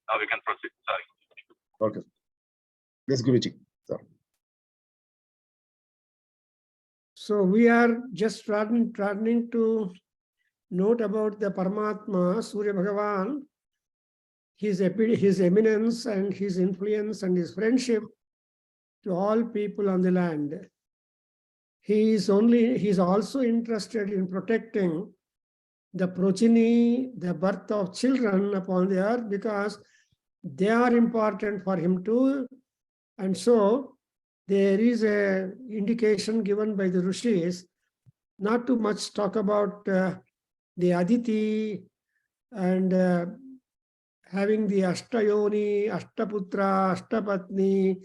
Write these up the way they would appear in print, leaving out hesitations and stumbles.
Now we can proceed. Sorry. Okay. Yes, Guruji. So we are just starting to note about the Paramatma, Surya Bhagavan, his eminence and his influence and his friendship to all people on the land. He is also interested in protecting the progeny, the birth of children upon the earth, because they are important for him too. And so there is a indication given by the Rishis not too much talk about the Aditi and having the Ashtayoni, Ashtaputra, Ashtapatni,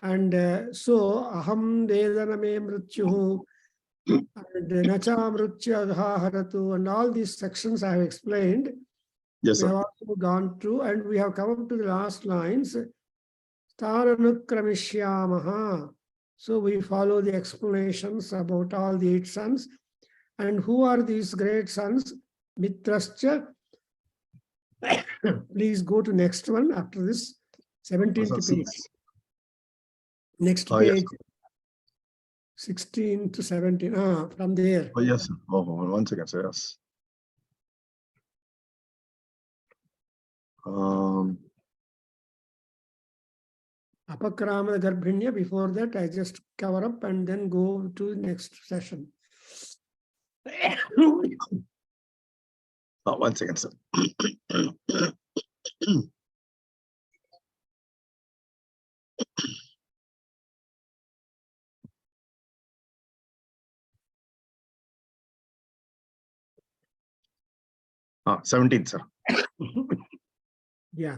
and so Aham Vedaname Mrityuhu and Nacha Mritya Haratu, and all these sections I have explained. Yes, we sir. have also gone through, and we have come up to the last lines. Staranukramishyaamaha. So we follow the explanations about all the 8 sons. And who are these great sons? Mitrascha. Please go to next one after this. 17th page. Next page. Yes. 16 to 17. From there. Oh, yes. Oh, 1 second, sir. Yes. Apakrama Garbhinya. Before that, I just cover up and then go to next session. 1 second, sir. 17, sir. Yeah.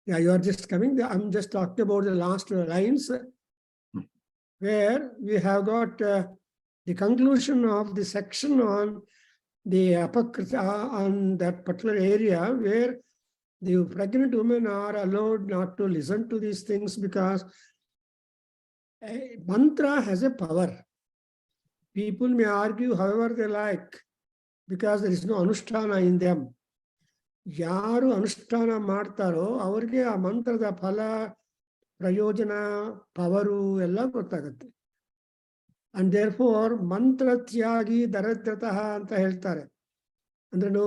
Yeah, you are just coming. I'm just talking about the last lines where we have got the conclusion of the section on the on that particular area where the pregnant women are allowed not to listen to these things because a mantra has a power. People may argue however they like because there is no anushtana in them. ಯಾರು ಅನುಷ್ಠಾನ ಮಾಡ್ತಾರೋ ಅವ್ರಿಗೆ ಆ ಮಂತ್ರದ ಫಲ ಪ್ರಯೋಜನ power ಎಲ್ಲ ಗೊತ್ತಾಗುತ್ತೆ. ಅಂಡ್ ದೇರ್ ಫೋರ್ ಮಂತ್ರ ತ್ಯಾಗಿ ದರಿದ್ರತಃ ಅಂತ ಹೇಳ್ತಾರೆ. ಅಂದ್ರೇನು,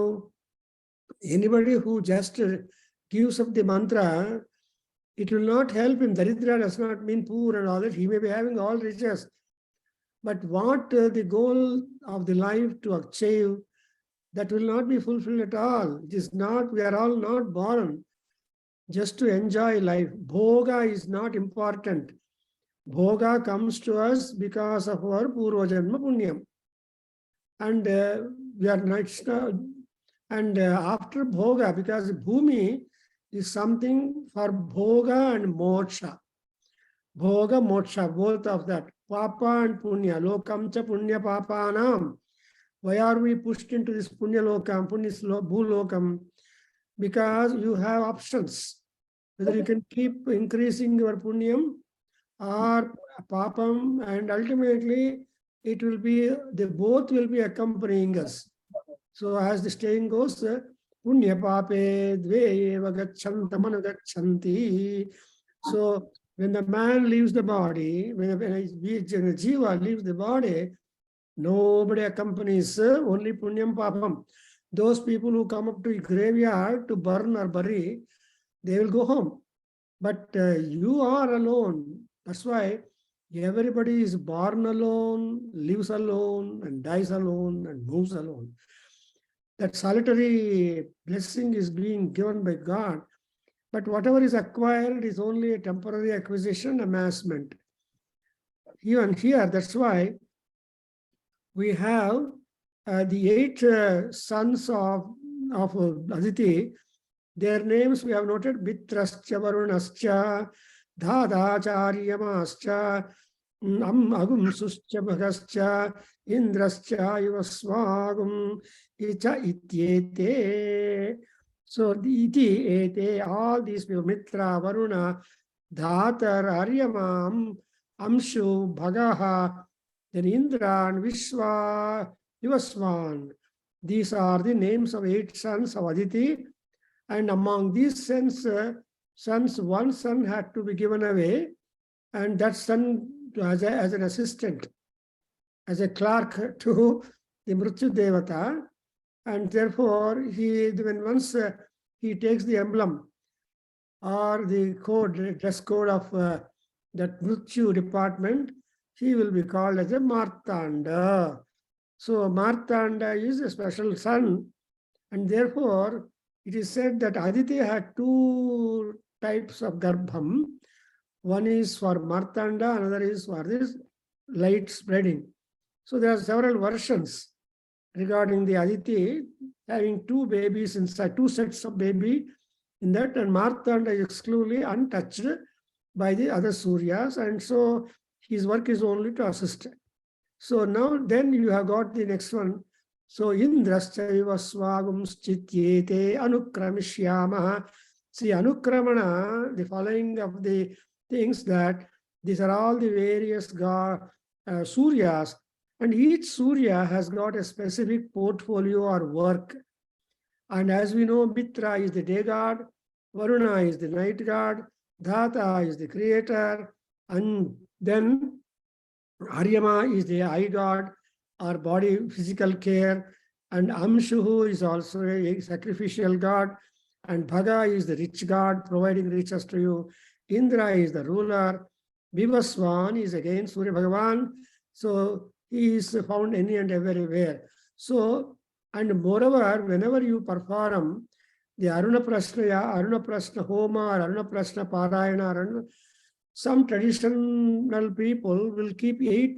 anybody who just gives up the ಮಂತ್ರ, it will not help him. Daridra does not mean poor and all that. He may be having all riches, but what the goal of the life to achieve, that will not be fulfilled at all. It is not, we are all not born just to enjoy life. Bhoga is not important. Bhoga comes to us because of our Purva Janma Punyam. And we are not, and after Bhoga, because Bhumi is something for Bhoga and Moksha. Bhoga, Moksha, both of that. Papa and Punya. Lokam cha Punya Papanam. Why are we pushed into this Punya Lokam, Bhulokam? Because you have options. Whether you can keep increasing your Punyam or Papam, and ultimately it will be, they both will be accompanying us. So as the saying goes, Punya Pape Dve eva gachantamana gachanti. So when the man leaves the body, when a jiva leaves the body, nobody accompanies, only Punyam Papam. Those people who come up to a graveyard to burn or bury, they will go home. But you are alone. That's why everybody is born alone, lives alone, and dies alone, and moves alone. That solitary blessing is being given by God. But whatever is acquired is only a temporary acquisition, amassment. Even here, that's why we have the 8 sons of Aditi. Their names we have noted: Mitrascha, Varunascha, Dhadacharyamascha, Agum Suscha Bhagascha, Indrascha, Yuvaswagum, Icha Ityete. So the Iti, Ete, all these people, Mitra, Varuna, Dhatar, Aryamam, Amshu, Bhagaha, then Indra and Vishwa, Vivaswan. These are the names of 8 sons of Aditi. And among these sons, one son had to be given away, and that son as an assistant, as a clerk to the Mrityu Devata. And therefore, once he takes the emblem or the dress code of that Mrityu department, he will be called as a Martanda. So Martanda is a special son, and therefore it is said that Aditi had 2 types of garbham. One is for Martanda, another is for this light spreading. So there are several versions regarding the Aditi having 2 babies inside, 2 sets of baby in that, and Martanda is exclusively untouched by the other Suryas, and so his work is only to assist. So now then you have got the next one. So Indraschaiva swagums chityete anukramishyamaha. See, anukramana, the following of the things that these are all the various Suryas, and each Surya has got a specific portfolio or work. And as we know, Mitra is the day god, Varuna is the night god, Dhata is the creator, and then Aryama is the eye god or body physical care, and Amshuhu is also a sacrificial god, and Bhaga is the rich god providing riches to you. Indra is the ruler. Vivaswan is again Surya Bhagavan. So he is found any and everywhere. So, and moreover, whenever you perform the Aruna Prashna Homa, or Aruna Prashna Parayana, some traditional people will keep 8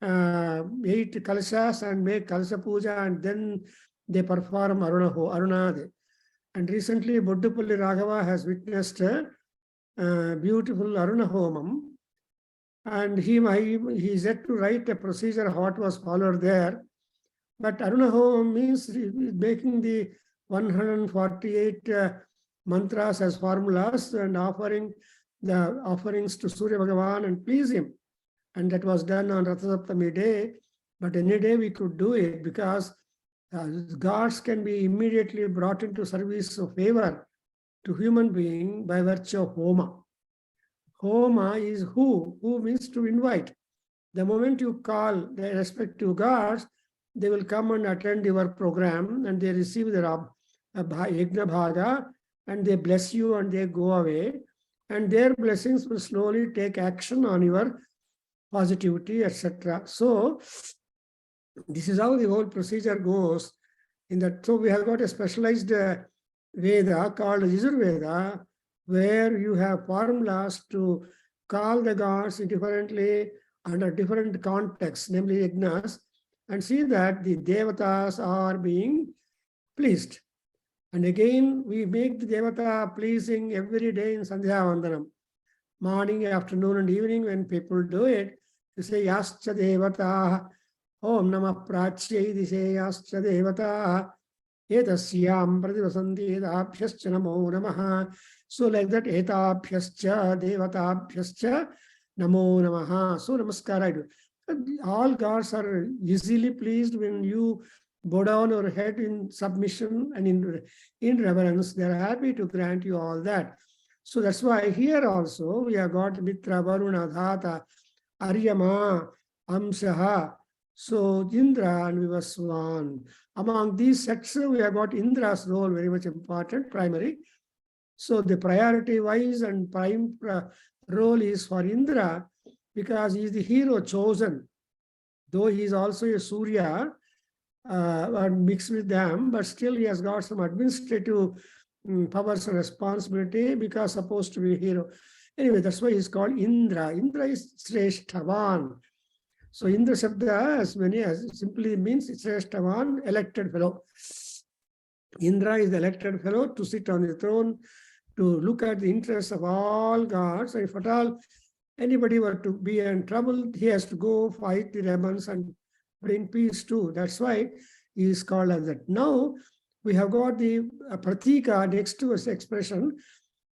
kalashas and make kalasha puja, and then they perform Aruna. And recently, Boddupalli Raghava has witnessed beautiful Aruna Homam, and he is yet to write a procedure of what was followed there. But Aruna Homam means making the 148 mantras as formulas and offering the offerings to Surya Bhagavan and please him. And that was done on Ratha Saptami day, but any day we could do it because gods can be immediately brought into service of favor to human being by virtue of Homa. Homa is who means to invite. The moment you call the respective gods, they will come and attend your program and they receive their Yajna Bhaga and they bless you and they go away. And their blessings will slowly take action on your positivity, etc. So this is how the whole procedure goes. In that, so we have got a specialized Veda called Yajurveda, where you have formulas to call the gods differently under different contexts, namely yajnas, and see that the devatas are being pleased. And again, we make the devata pleasing every day in Sandhya Vandanam. Morning, afternoon, and evening, when people do it, you say, Yascha devata, Om Namah Prachyai Dise Yascha devata, Etasyam Pradivasanti Edabhyascha Namo Namaha. So like that, Etabhyascha Devatabhyascha Namo Namaha. So Namaskar I do. All gods are easily pleased when you bow down your head in submission and in reverence. They are happy to grant you all that. So that's why here also we have got Mitra, Varuna, Dhata, Aryama, Amsaha, so Indra and Vivaswan. Among these sets, we have got Indra's role very much important, primary. So the priority wise and prime role is for Indra because he is the hero chosen. Though he is also a Surya, mixed with them, but still he has got some administrative powers and responsibility because supposed to be a hero. Anyway, that's why he's called Indra. Indra is Shreshtavan. So Indra Shabda as simply means Shreshtavan, elected fellow. Indra is the elected fellow to sit on the throne, to look at the interests of all gods. And if at all anybody were to be in trouble, he has to go fight the demons and bring peace too. That's why he is called as that. Now we have got the pratika next to his expression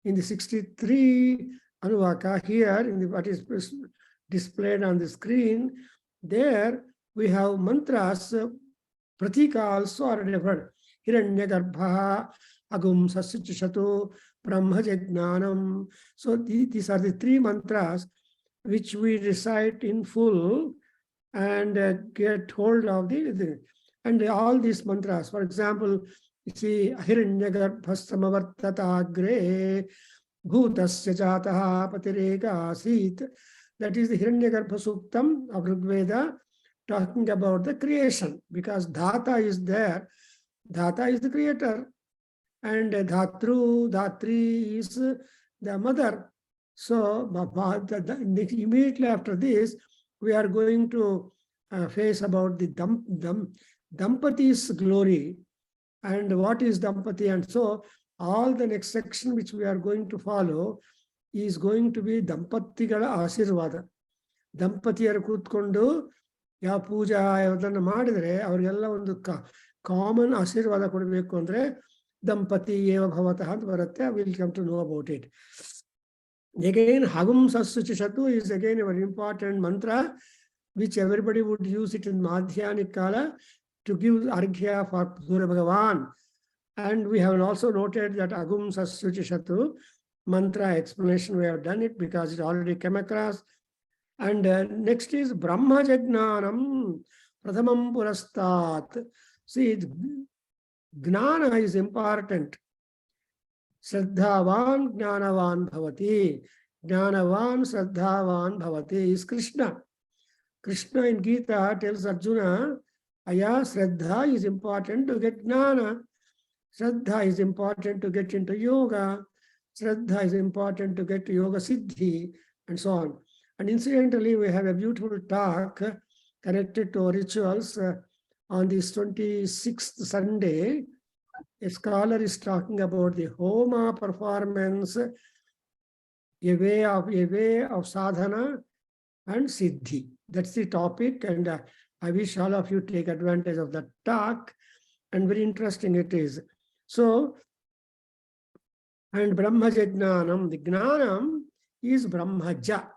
in the 63 Anuvaka here in the what is displayed on the screen. There we have mantras, pratika also are referred. Hiranyagarbha, Agum Sasachatu, Brahmajnanam. So these are the three mantras which we recite in full and get hold of and all these mantras. For example, you see Hiranyagarbhastamavartatagre Bhutasya Jataha Patireka Asit. That is the Hiranyagarbha Suktam of Rigveda, talking about the creation, because Dhata is there. Dhata is the creator, and Dhatru, Dhatri is the mother. So immediately after this, we are going to face about the Dampati's glory and what is Dampati. And so all the next section which we are going to follow is going to be Dampatigala Asirvada. Dampatiyar Kutkondu, Ya Puja, Yavadana Madre, Aurella on the common Asirvada Kodekondre, Dampati Eva Bhavata Varata, we'll come to know about it. Again, Hagum Sasuchishatu is again a very important mantra, which everybody would use it in Madhyanic Kala to give Arghya for Surya Bhagavan. And we have also noted that Agum Sasuchishatu mantra explanation, we have done it because it already came across. And next is Brahma Jnanam Pradhamam Purastat. See, Gnana is important. Shraddhavan Gnanavan Bhavati. Gnanavan Shraddhavan Bhavati is Krishna. Krishna in Gita tells Arjuna, Aya, Shraddha is important to get Gnana. Shraddha is important to get into yoga. Shraddha is important to get to yoga siddhi, and so on. And incidentally, we have a beautiful talk connected to rituals on this 26th Sunday. A scholar is talking about the Homa performance, a way of sadhana and siddhi. That's the topic, and I wish all of you take advantage of that talk, and very interesting it is. So, and Brahmajnanam, the Gnanam is Brahmaja.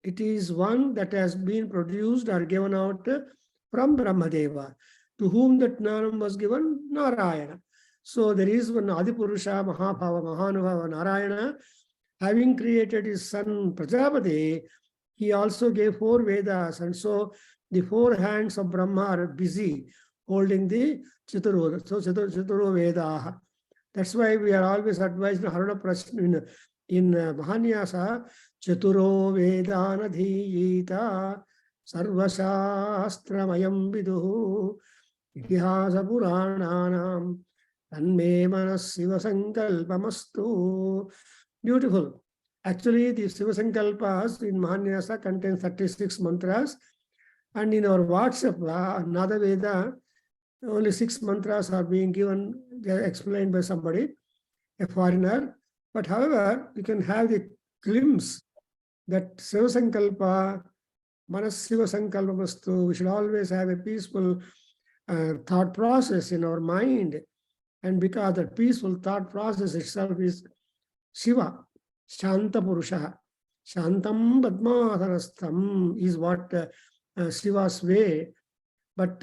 It is one that has been produced or given out from Brahmadeva, to whom that Gnanam was given, Narayana. So there is one Adipurusha, Mahapava, Mahanubhava, Narayana, having created his son Prajapati, he also gave 4 Vedas, and so the 4 hands of Brahma are busy holding the Chaturo, so Chaturo Vedaha. That's why we are always advised in Aruna Prashna in Mahanyasa, Chaturo Vedanadhiyita Sarvasastramayam Viduhu Idihasa Purananam Tanme Manas Siva Sankalpamastu. Beautiful. Actually, the Siva Sankalpas in Mahanyasa contains 36 mantras, and in our WhatsApp, another Veda, only 6 mantras are being given, explained by somebody, a foreigner. But however, you can have the glimpse that Siva Sankalpa, Manas Siva Sankalpamastu, we should always have a peaceful thought process in our mind. And because that peaceful thought process itself is Shiva, Shanta Purusha, Shantam Padmasanastham is what Shiva's way. But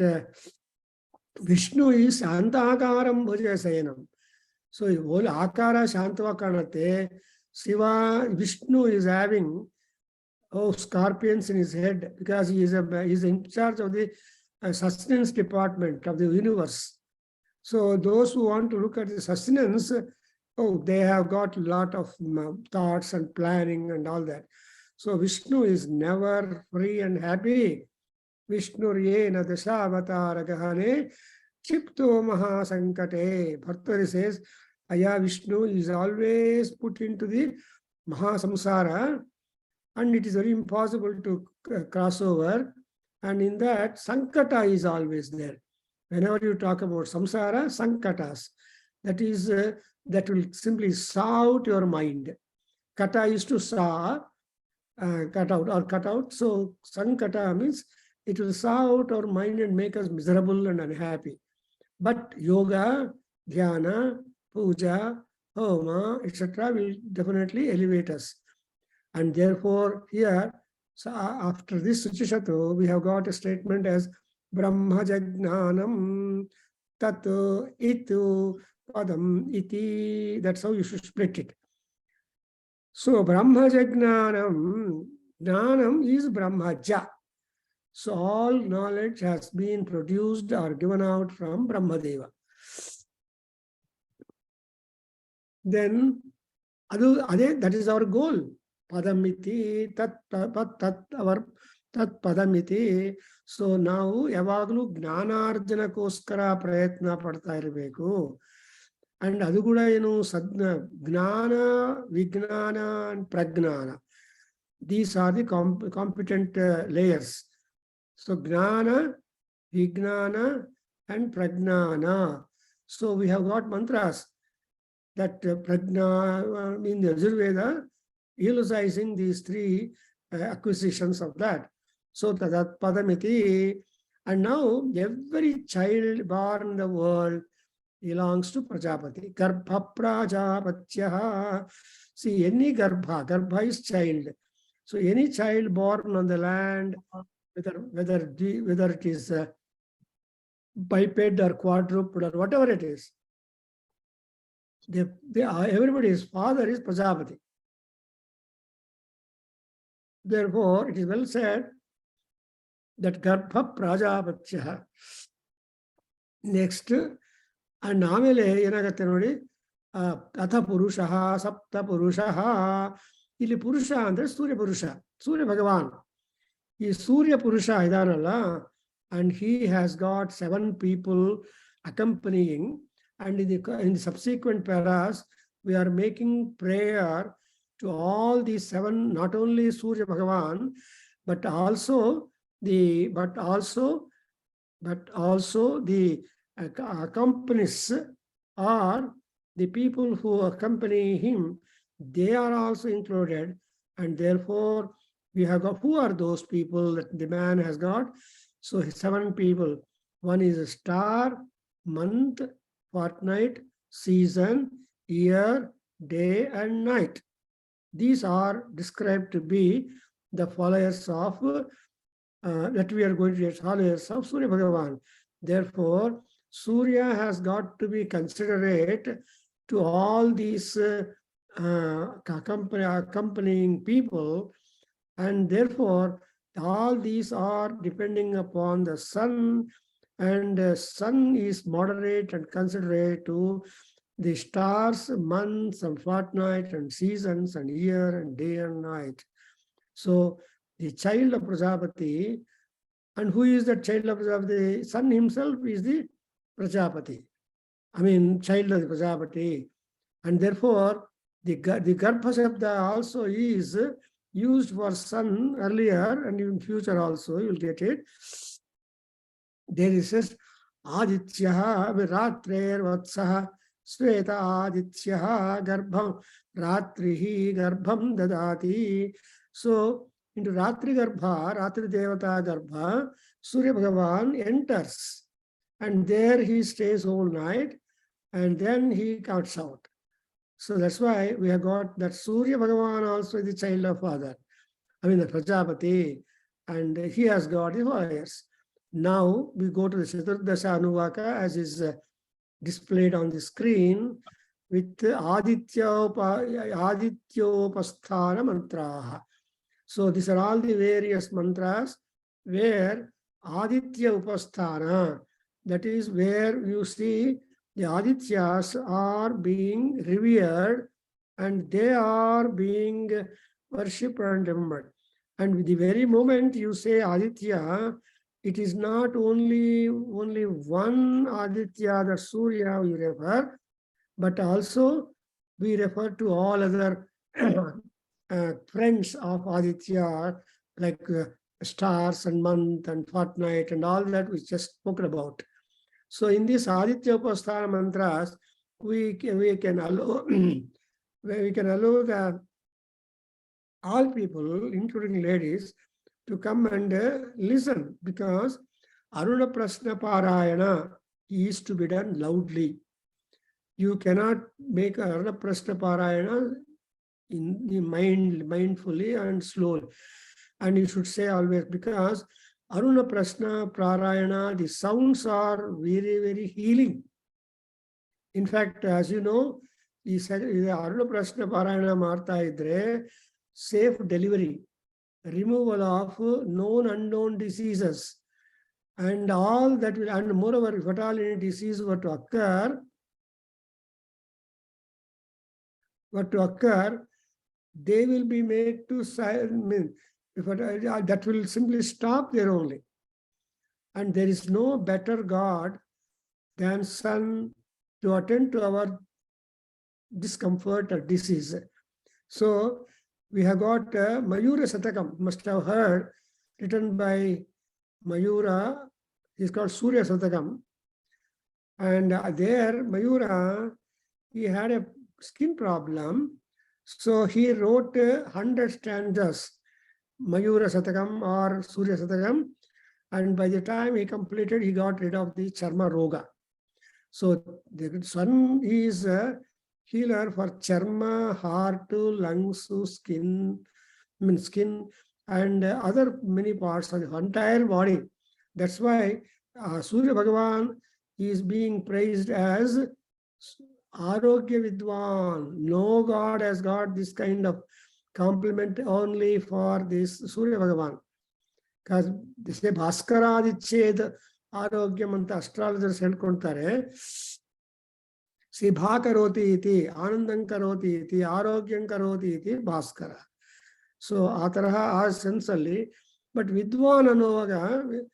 Vishnu is Shantakaram Bhujasayanam. So whole Akara Shantava Kanate, Shiva, Vishnu is having scorpions in his head because he is in charge of the sustenance department of the universe. So those who want to look at the sustenance, they have got a lot of thoughts and planning and all that. So Vishnu is never free and happy. Vishnu Ryena Dashavatara Gahane Chipto Mahasankate. Bhartari says, Aya Vishnu is always put into the Mahasamsara, and it is very impossible to cross over. And in that, Sankata is always there. Whenever you talk about samsara, sankatas, that is, that will simply saw out your mind. Kata is to saw, cut out or cut out. So sankata means it will saw out our mind and make us miserable and unhappy. But yoga, dhyana, puja, homa, etc. will definitely elevate us. And therefore here, so after this Suchishatu, we have got a statement as Brahmajajnanam tat itu padam iti. That's how you should split it. So Brahmajajnanam, Jnanam is Brahmaja. So all knowledge has been produced or given out from Brahmadeva. Then that is our goal. Padamiti, tat our tat padamiti. So now yavaglu ಜ್ಞಾನಾರ್ಜನ ಕೋಸ್ಕರ ಪ್ರಯತ್ನ ಪಡ್ತಾ ಇರಬೇಕು. And ಅದು ಕೂಡ ಏನು ಜ್ಞಾನ, ವಿಜ್ಞಾನ and pragnana. These are the competent layers. So gnana, vijnana and pragnana. So we have got mantras that prajna in the Ayurveda, utilizing these three acquisitions of that. So tadat padamiti. And now every child born in the world belongs to Prajapati. Garbha Prajapatyaha. See, any Garbha is child. So any child born on the land, whether it is biped or quadruped or whatever it is, everybody's father is Prajapati. Therefore, it is well said that Garbha Prajapatyaha. Next, and Namele Yanagate Nodi, Atha Purushaha, Sapta Purushaha, Ili Purusha and Surya Purusha, Surya Bhagavan. He is Surya Purusha Idanala, and he has got 7 people accompanying. And in the subsequent paras, we are making prayer to all these 7, not only Surya Bhagavan, but also the accompanies or the people who accompany him, they are also included. And therefore, we have got, who are those people that the man has got? So 7 people. One is a star, month, fortnight, season, year, day, and night. These are described to be the followers of that we are going to get, followers of Surya Bhagavan. Therefore, Surya has got to be considerate to all these accompanying people, and therefore all these are depending upon the sun, and the sun is moderate and considerate to the stars, months and fortnight and seasons and year and day and night. So the child of Prajapati, and who is the child of Prajapati? Sun himself is the Prajapati. Child of the Prajapati. And therefore, the Garbha Shabda also is used for sun earlier, and in future also you will get it. There is says Adityaha Ratrer Vatsaha Sveta Adityaha Garbham Ratrihi Garbham Dadati. So into Ratri Garbha, Ratri Devata Garbha, Surya Bhagavan enters, and there he stays whole night, and then he comes out. So that's why we have got that Surya Bhagavan also is the child of father. The Prajapati, and he has got the followers. Now we go to the Chaturdasha Anuvaka as is displayed on the screen with Adityopasthana mantraha. So these are all the various mantras where Aditya Upasthana, that is where you see the Adityas are being revered and they are being worshipped and remembered. And with the very moment you say Aditya, it is not only one Aditya, the Surya we refer, but also we refer to all other friends of Aditya, like stars and month and fortnight and all that we just spoken about. So in this Aditya Upasthana mantras, we can allow the all people, including ladies, to come and listen, because Aruna Prashna Parayana is to be done loudly. You cannot make Aruna Prashna Parayana in the mindfully and slowly. And you should say always, because Aruna Prashna, Prarayana, the sounds are very, very healing. In fact, as you know, he said, Aruna Prashna, Prarayana, Martha idre, safe delivery, removal of known, unknown diseases, and all that will, and moreover, if at all any disease were to occur, they will be made to that will simply stop there only. And there is no better God than Son to attend to our discomfort or disease. So we have got Mayura Satakam, must have heard, written by Mayura. He's called Surya Satakam. And there, Mayura, he had a skin problem. So he wrote 100 stanzas, Mayura Satakam or Surya Satakam. And by the time he completed, he got rid of the Charma Roga. So the sun is a healer for Charma, heart, lungs, skin, and other many parts of the entire body. That's why Surya Bhagavan is being praised as Arogya Vidwan. No God has got this kind of compliment only for this Surya Bhagavan. Because they say Bhaskaradiched Arogyam anta astrologers helkontare. See Bhakaroti iti, Anandam karoti iti, Arogyam karoti iti, Bhaskara. So Ataraha essentially, but Vidwan anovaga,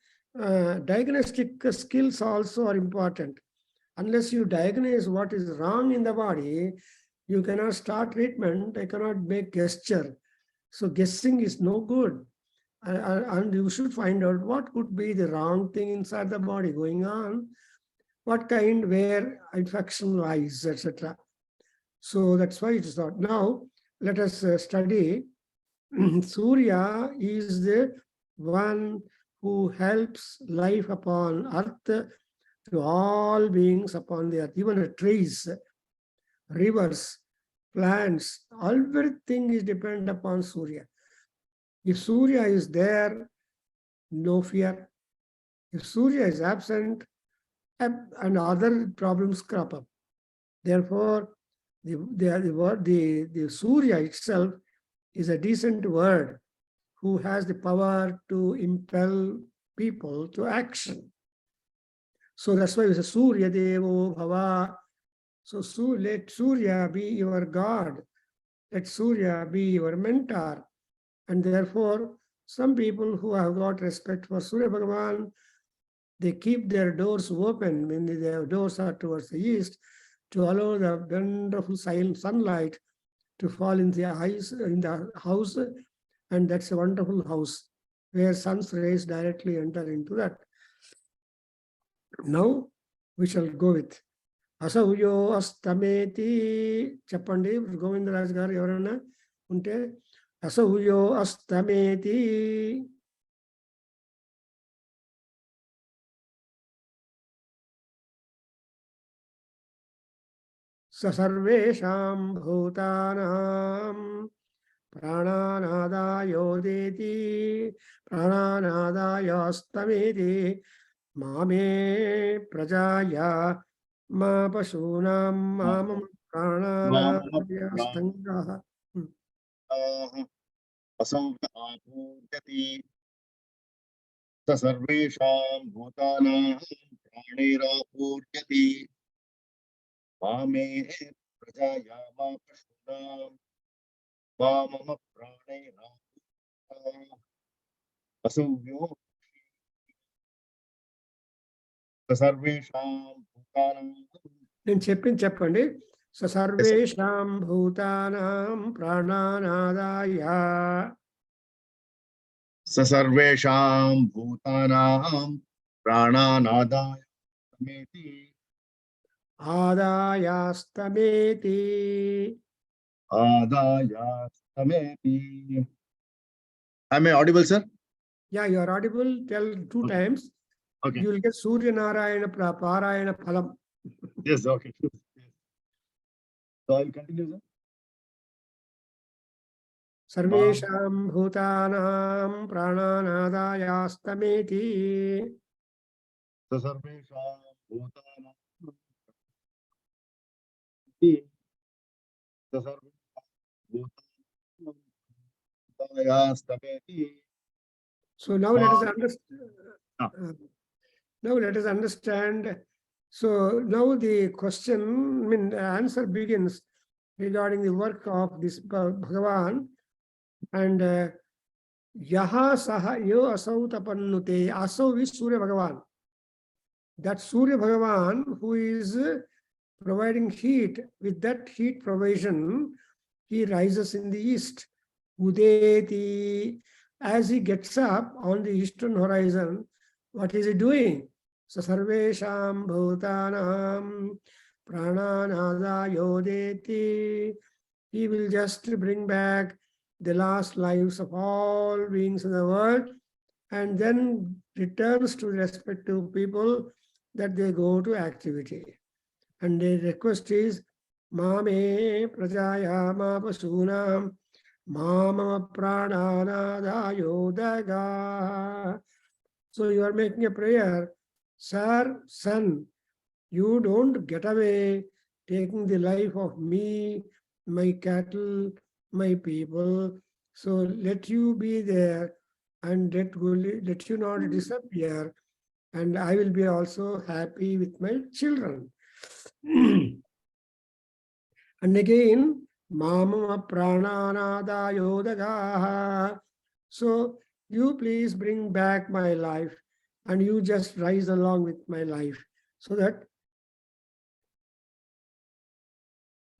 diagnostic skills also are important. Unless you diagnose what is wrong in the body, you cannot start treatment, I cannot make gesture. So guessing is no good. And you should find out what could be the wrong thing inside the body going on, what kind, where infection lies, etc. So that's why it is not. Now, let us study. Surya is the one who helps life upon earth to all beings upon the earth, even the trees, rivers, plants, everything is dependent upon Surya. If Surya is there, no fear. If Surya is absent, and other problems crop up. Therefore, the Surya itself is a decent word who has the power to impel people to action. So that's why we say Surya Devo Bhava. So let Surya be your God. Let Surya be your mentor. And therefore, some people who have got respect for Surya Bhagavan, they keep their doors open when their doors are towards the east to allow the wonderful sunlight to fall in the house, and that's a wonderful house where sun's rays directly enter into that. Now we shall go with Asauyo Astameti Chapandi Govindaraj Garu Evarana Unte Asauyo Astameti. Sarvesham Bhutanam Prananadayodeti Prananadayastameti Mame Prajaya Ma Pasunam Mamam Prananadayastanga. Asavapurjati Sarvesham Bhutanam Pranirapurjati Mame Prajaya Ma Pasunam Mamam Pranirapurjati Asavyo Sarvesham Bhutanam. నేను చెప్పండి సర్వేషాం భూతానాం ప్రాణానాదాయ Sarvesham Bhutanam Prananadaya Sameti ఆదాయాస్తమేతి. Adaya Sameti. Am I audible, sir? Yeah, you are audible. Tell two times. Okay. You will get Surya Narayana Parayana Phalam. Yes, okay. So I will continue, sir. Sarvesham bhutanam prananadayastameti. Sarvesham bhutanam So now let us Ah. understand. Ah. Now let us understand. So now the question, the answer begins regarding the work of this Bhagavan. And Yaha Saha Yo Asau Tapannute, Asau is Surya Bhagavan. That Surya Bhagavan who is providing heat, with that heat provision, he rises in the east. Udeti, as he gets up on the eastern horizon, what is he doing? So Sarvesham Bhutanam Prananada Yodeti. He will just bring back the last lives of all beings in the world and then returns to respective people that they go to activity. And the request is Mame Prajaya Ma Pasunam Mama Prananada Yodaga. So you are making a prayer, Sir, son, you don't get away taking the life of me, my cattle, my people. So let you be there and let you not disappear. And I will be also happy with my children. And again, Mama Prananada Yodagaha. So you please bring back my life and you just rise along with my life so that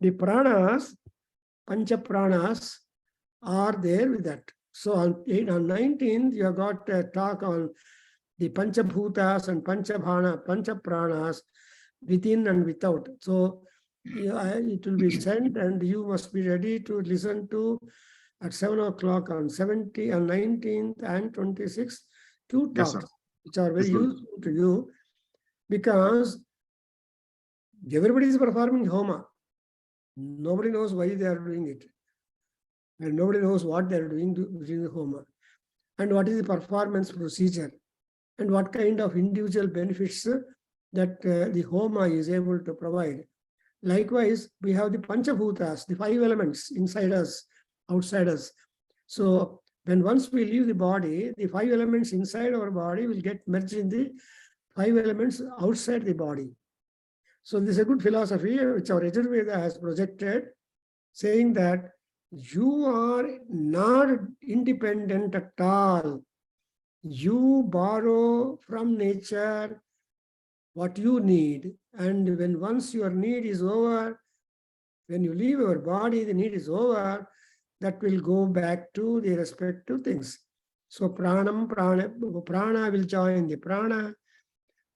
the pranas, pancha pranas, are there with that. So on 19th, you have got a talk on the pancha bhutas and pancha pranas within and without. So it will be sent and you must be ready to listen to at 7 o'clock on 19th and 26th, two Yes, talks, sir. which are very Yes, sir. useful to you because everybody is performing Homa. Nobody knows why they are doing it. And nobody knows what they are doing during the Homa. And what is the performance procedure. And what kind of individual benefits that the Homa is able to provide. Likewise, we have the Panchabhutas, the 5 elements inside us, outside us. So when once we leave the body, the 5 elements inside our body will get merged in the 5 elements outside the body. So this is a good philosophy which our Veda has projected, saying that you are not independent at all. You borrow from nature what you need. And when once your need is over, when you leave your body, the need is over, that will go back to the respective things. So prana will join the prana,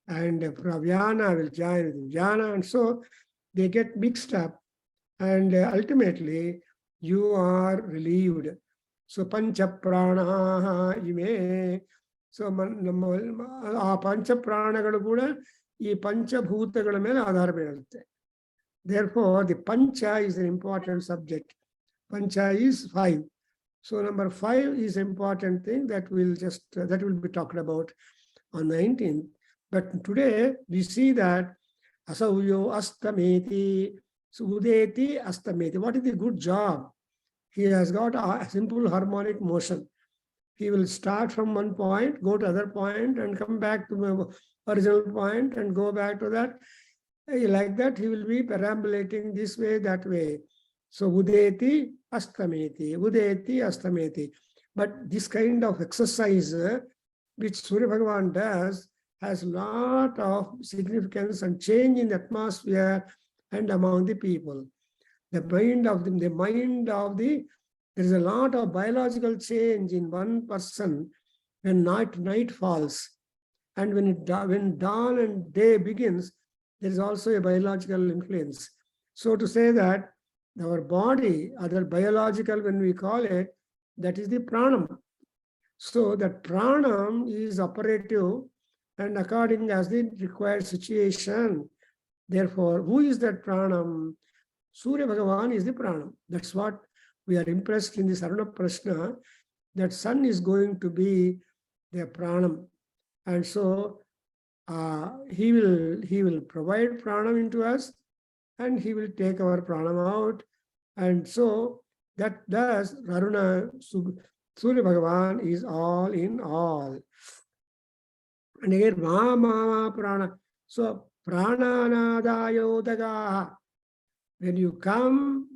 and pravyana will join with jnana, and so they get mixed up, and ultimately you are relieved. So pancha prana ime. So ಆ ಪಂಚ ಪ್ರಾಣಗಳು ಕೂಡ ಈ ಪಂಚಭೂತಗಳ ಮೇಲೆ ಆಧಾರ ಬೀಳುತ್ತೆ. Therefore, the pancha is an important subject. Pancha is 5. So number 5 is an important thing that will be talked about on 19th. But today we see that asauyo astameti, sudeti astameti. What is the good job? He has got a simple harmonic motion. He will start from one point, go to other point, and come back to the original point and go back to that. Like that, he will be perambulating this way, that way. So udeti astameti, udeti astameti. But this kind of exercise which Surya Bhagavan does has a lot of significance and change in the atmosphere and among the people. There is a lot of biological change in one person when night falls. And when dawn and day begins, there is also a biological influence. So to say that our body, other biological when we call it, that is the pranam. So that pranam is operative and according as the required situation. Therefore, who is that pranam? Surya Bhagavan is the pranam. That's what we are impressed in this Aruna Prashna that sun is going to be their pranam. And so he will provide pranam into us, and he will take our pranam out. And so that does Aruna Surya Bhagavan is all in all. And again, ma prana. So prananadayodaga. When you come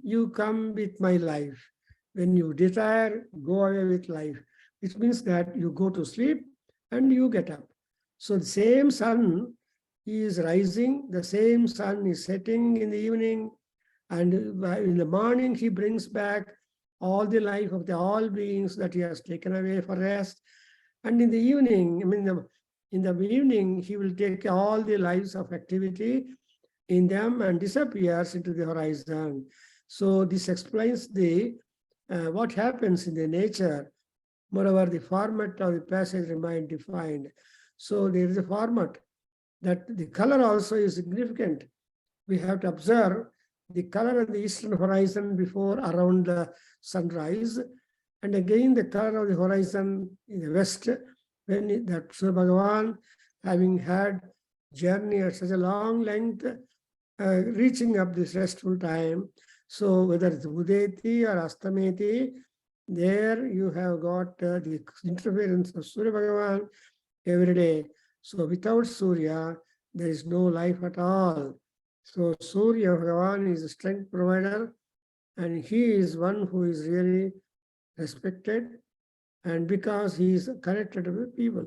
with my life. When you desire, go away with life. Which means that you go to sleep and you get up. So the same sun is rising, the same sun is setting in the evening, and in the morning he brings back all the life of the all beings that he has taken away for rest. And in the evening, in the evening, he will take all the lives of activity in them and disappears into the horizon. So this explains the what happens in the nature. Moreover, the format of the passage remains defined. So there is a format that the color also is significant. We have to observe the color of the eastern horizon before around the sunrise, and again the color of the horizon in the west, when that Surya Bhagavan, having had journey at such a long length, reaching up this restful time. So whether it's Udeti or Astameti, there you have got the interference of Surya Bhagavan every day. So without Surya, there is no life at all. So Surya Bhagavan is a strength provider, and he is one who is really respected, and because he is connected with people.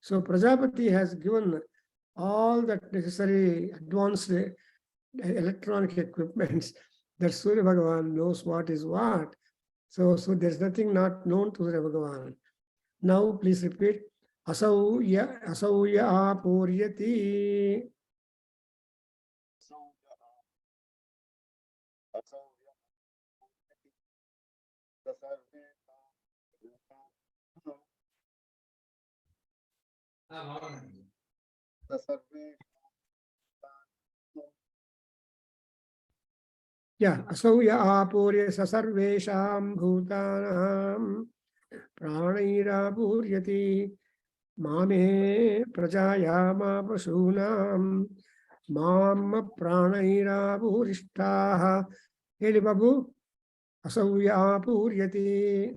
So Prajapati has given all that necessary advanced electronic equipments that Surya Bhagavan knows what is what. So there's nothing not known to Surya Bhagavan. Now please repeat. Asauya apuryati. Yeah, asauya apurya sasarvesham bhutanam pranirapuryati mame prajayama pasunam mamma pranirapurishtah. Heli Babu, asauya apuryati.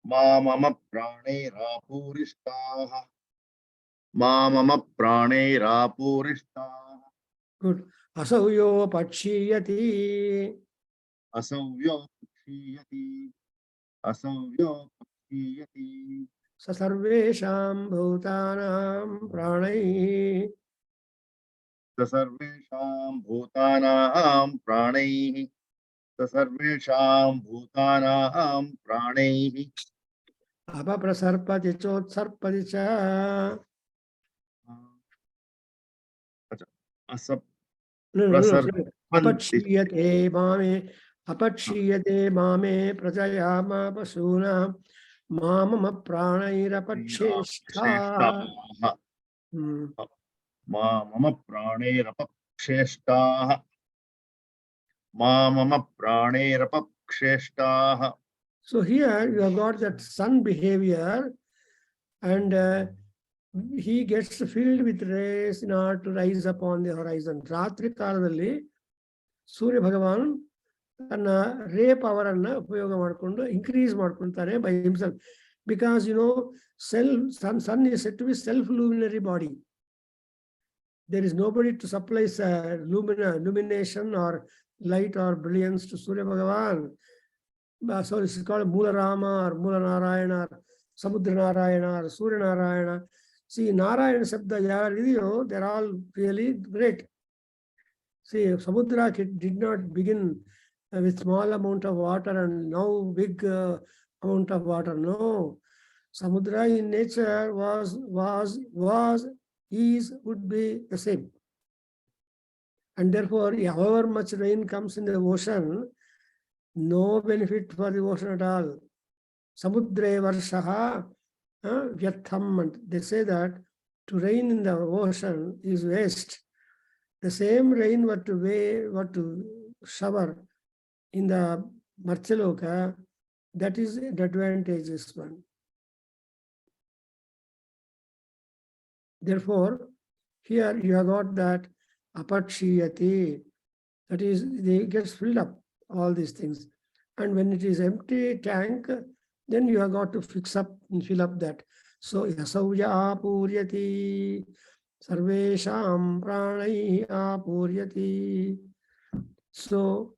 mama pranerapurishtah. Mama pranerapurishtah. Good. Asauyo pachiyati. Asavyo pakshiyati. Asavyo pakshiyati. Sasarvesham bhutanam pranai. Sarvesham bhutanam pranaihi. Sarvesham bhutanam pranaihi. Apaprasarpati chotsarpati cha. Asap No. prasarpanti. Apachiyate mame prajayama pasuna mamama pranayirapacheshta. Mama pranerapakshtah. Mama pranerapakshtah. So here you have got that sun behavior, and he gets filled with rays in order to rise upon the horizon. Ratri kaladalli Surya Bhagavan tana ray power anna upayoga madkondo increase madkontane by himself, because sun is said to be self-luminary body. There is nobody to supply illumination or light or brilliance to Surya Bhagavan. So this is called Mula Rama or Mula Narayana or Samudra Narayana or Surya Narayana. See, Narayana Sabda Yara, they're all really great. See, Samudra did not begin with small amount of water and now big amount of water. No. Samudra in nature would be the same. And therefore, however much rain comes in the ocean, no benefit for the ocean at all. Samudre varshaha vyatham. They say that to rain in the ocean is waste. The same rain were to shower in the Marchaloka, that is an advantageous one. Therefore, here you have got that apachiyati, that is, they gets filled up, all these things. And when it is empty tank, then you have got to fix up and fill up that. So yasauya apuryati, sarvesham pranai apuryati. So,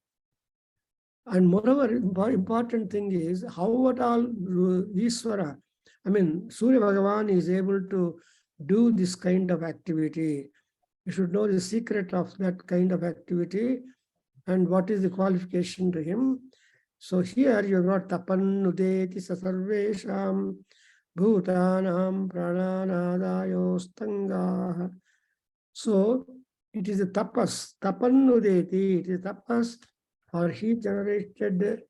and moreover, important thing is how at all Ishvara, I mean, Surya Bhagavan is able to do this kind of activity. You should know the secret of that kind of activity and what is the qualification to him. So here you got tapan udeti sarvesham bhutanam prananadayo stanga. So it is a tapas, tapan udeti, it is tapas or heat generated,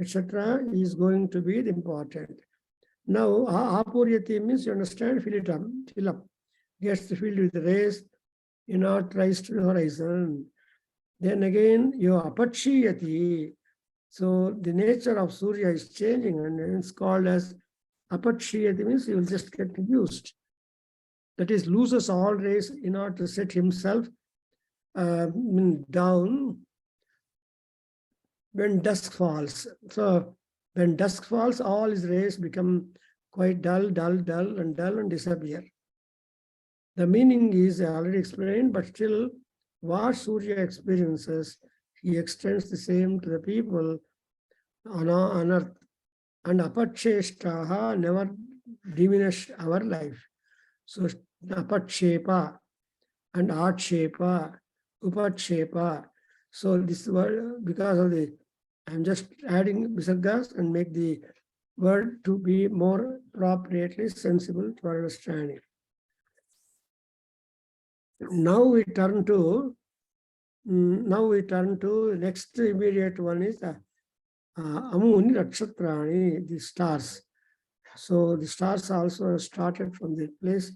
etc. is going to be important. Now, apuryati means, you understand, fill up, gets filled with rays, not rise to the horizon. Then again, your apachiyati. So the nature of Surya is changing, and it's called as apachiyati, means he will just get reduced. That is, loses all rays in order to set himself down when dusk falls. So when dusk falls, all his rays become quite dull and disappear. The meaning is already explained, but still what Surya experiences, he extends the same to the people on earth. And apacheshtaha never diminish our life. So apachepa and atshepa, upachepa. So this word, because of the, I'm just adding visargas and make the word to be more appropriately sensible to our understanding. Now we turn to next immediate one is Amuni Nakshatrani, the stars. So the stars also started from the place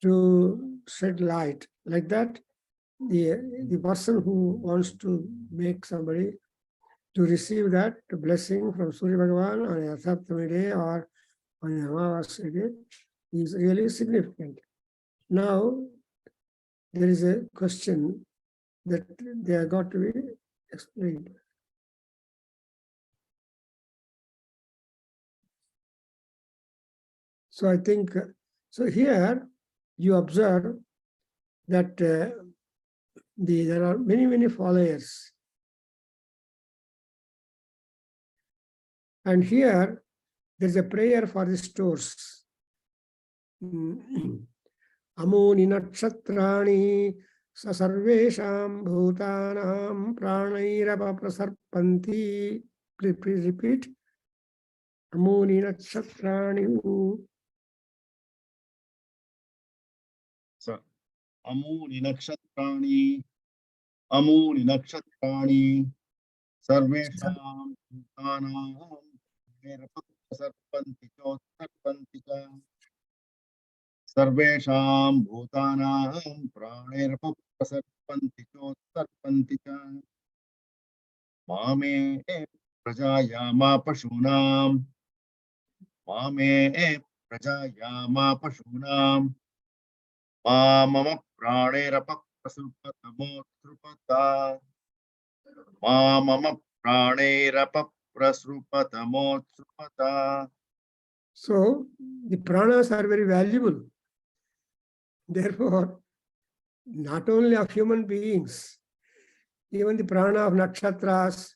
to shed light. Like that, the person who wants to make somebody to receive that blessing from Surya Bhagavan on a Saptami day or on a Amavasya day is really significant. Now, there is a question that they are got to be explained. So I think, so here you observe that there are many followers. And here there's a prayer for the stores. Amuni nakshatrani sasarvesham bhutanam pranairapa prasarpanti. Please repeat. Amuni nakshatrani. So, amuni nakshatrani sarvesham bhutanam sarpanti chottarpantika. Sarvesham bhutanam pranirpa prasarpanti chottarpantika. Mame prajayama pashunam. Mame prajayama pashunam. Mama pranirpa prasrupatamothrupata. Mama pranirpa prasrupatamothrupata. So the pranas are very valuable. Therefore, not only of human beings, even the prana of nakshatras,